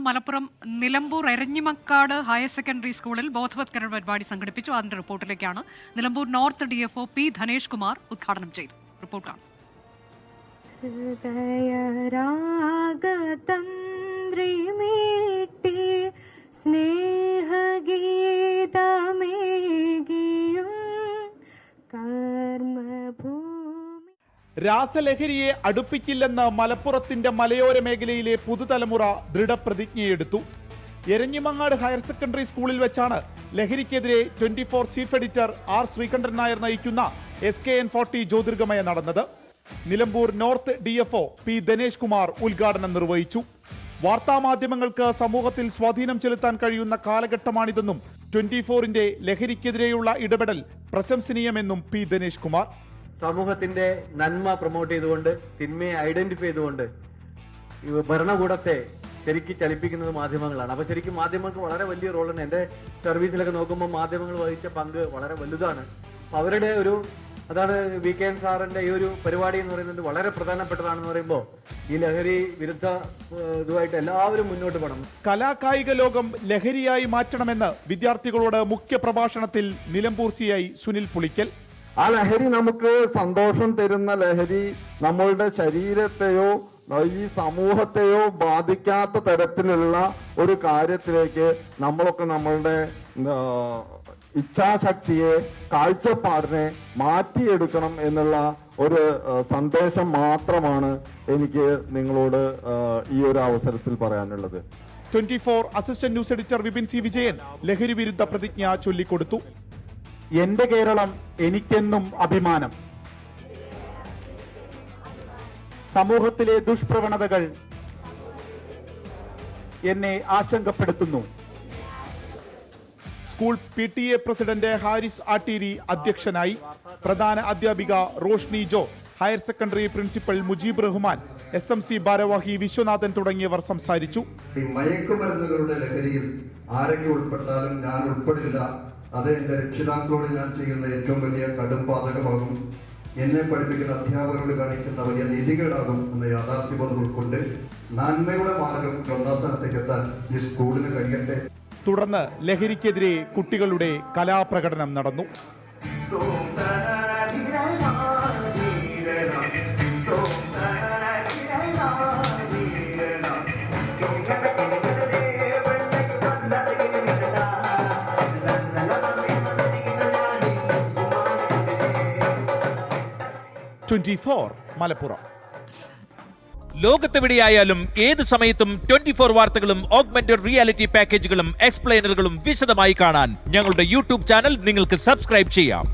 Malappuram Nilambur Eranjimakkad higher secondary സ്കൂളിൽ ബോധവത്കരണ പരിപാടി സംഘടിപ്പിച്ചു. അതിന്റെ റിപ്പോർട്ടിലേക്കാണ്. Nilambur north DFO P Dhanesh Kumar ഉദ്ഘാടനം ചെയ്തു. റിപ്പോർട്ട് കാണാം. രാസലഹരിയെ അടുപ്പിക്കില്ലെന്ന് മലപ്പുറത്തിന്റെ മലയോര മേഖലയിലെ പുതുതലമുറ ദൃഢപ്രതിജ്ഞയെടുത്തു. എരഞ്ഞിമങ്ങാട് ഹയർ സെക്കൻഡറി സ്കൂളിൽ വെച്ചാണ് ലഹരിക്കെതിരെ 24 chief editor R Sreekandan Nair നയിക്കുന്ന SKN40 ജ്യോതിർഗമയ നടന്നത്. Nilambur north DFO P Dhanesh Kumar ഉദ്ഘാടനം നിർവഹിച്ചു. വാർത്താമാധ്യമങ്ങൾക്ക് സമൂഹത്തിൽ സ്വാധീനം ചെലുത്താൻ കഴിയുന്ന കാലഘട്ടമാണിതെന്നും 24ന്റെ ലഹരിക്കെതിരെയുള്ള ഇടപെടൽ പ്രശംസനീയമെന്നും P ധനേഷ് കുമാർ. സമൂഹത്തിന്റെ നന്മ പ്രൊമോട്ട് ചെയ്തുകൊണ്ട് തിന്മയെ ഐഡന്റിഫൈ ചെയ്തുകൊണ്ട് ഭരണകൂടത്തെ ശരിക്കും ചലിപ്പിക്കുന്നത് മാധ്യമങ്ങളാണ്. അപ്പൊ ശരിക്കും മാധ്യമങ്ങൾക്ക് വളരെ വലിയ റോളുണ്ട്. എന്റെ സർവീസിലൊക്കെ നോക്കുമ്പോൾ മാധ്യമങ്ങൾ വഹിച്ച പങ്ക് വളരെ വലുതാണ്. അവരുടെ അതാണ് VKN സാറിന്റെ ഈ ഒരു പരിപാടി എന്ന് പറയുന്നത് വളരെ പ്രധാനപ്പെട്ടതാണെന്ന് പറയുമ്പോൾ ഈ ലഹരി വിരുദ്ധ ഇതുമായിട്ട് എല്ലാവരും മുന്നോട്ട് പോകണം. കലാകായിക ലോകം ലഹരിയായി മാറ്റണമെന്ന് വിദ്യാർത്ഥികളോട് മുഖ്യ പ്രഭാഷണത്തിൽ നിലമ്പൂർ CI സുനിൽ പുളിക്കൽ. ആ ലഹരി നമുക്ക് സന്തോഷം തരുന്ന ലഹരി നമ്മളുടെ ശരീരത്തെയോ ഈ സമൂഹത്തെയോ ബാധിക്കാത്ത തരത്തിലുള്ള ഒരു കാര്യത്തിലേക്ക് നമ്മളൊക്കെ നമ്മളുടെ ഇച്ഛാശക്തിയെ കാഴ്ചപ്പാടിനെ മാറ്റിയെടുക്കണം എന്നുള്ള ഒരു സന്ദേശം മാത്രമാണ് എനിക്ക് നിങ്ങളോട് ഈ ഒരു അവസരത്തിൽ പറയാനുള്ളത്. 24 assistant news editor Vipin C Vijayan ലഹരി വിരുദ്ധ പ്രതിജ്ഞ ചൊല്ലിക്കൊടുത്തു. എന്റെ കേരളം എനിക്കെന്നും അഭിമാനം. സമൂഹത്തിലെ ദുഷ്പ്രവണതകൾ എന്നെ ആശങ്കപ്പെടുത്തുന്നു. School PTA president Haris Atteeri അധ്യക്ഷനായി. പ്രധാന അധ്യാപിക Roshni Jo, higher secondary principal Mujeeb Rahman, SMC ഭാരവാഹി വിശ്വനാഥൻ തുടങ്ങിയവർ സംസാരിച്ചു. മയക്കുമരുന്നുകളുടെ ലഹരിയിൽ ആരൊക്കെ ഉൾപ്പെട്ടാലും ഞാൻ ഉൾപ്പെടില്ല. അത് എന്റെ രക്ഷിതാക്കളോട് ഞാൻ ചെയ്യുന്ന ഏറ്റവും വലിയ കടും പാതകമാകും. എന്നെ പഠിപ്പിക്കുന്ന അധ്യാപകരോട് കാണിക്കുന്ന വലിയ നീതികേടാകും എന്ന യാഥാർത്ഥ്യബോധം ഉൾക്കൊണ്ട് നന്മയുടെ മാർഗം ഒന്നാം സ്ഥാനത്തേക്ക് എത്താൻ ഈ സ്കൂളിന് കഴിയട്ടെ. തുടർന്ന് ലഹരിക്കെതിരെ കുട്ടികളുടെ കലാപ്രകടനം നടന്നു. മലപ്പുറം. ലോകത്തെവിടെയായാലും ഏത് സമയത്തും 24 വാർത്തകളും ഓഗ്മെന്റഡ് റിയാലിറ്റി പാക്കേജുകളും എക്സ്പ്ലെയിനറുകളും വിശദമായി കാണാൻ ഞങ്ങളുടെ YouTube ചാനൽ നിങ്ങൾക്ക് സബ്സ്ക്രൈബ് ചെയ്യാം.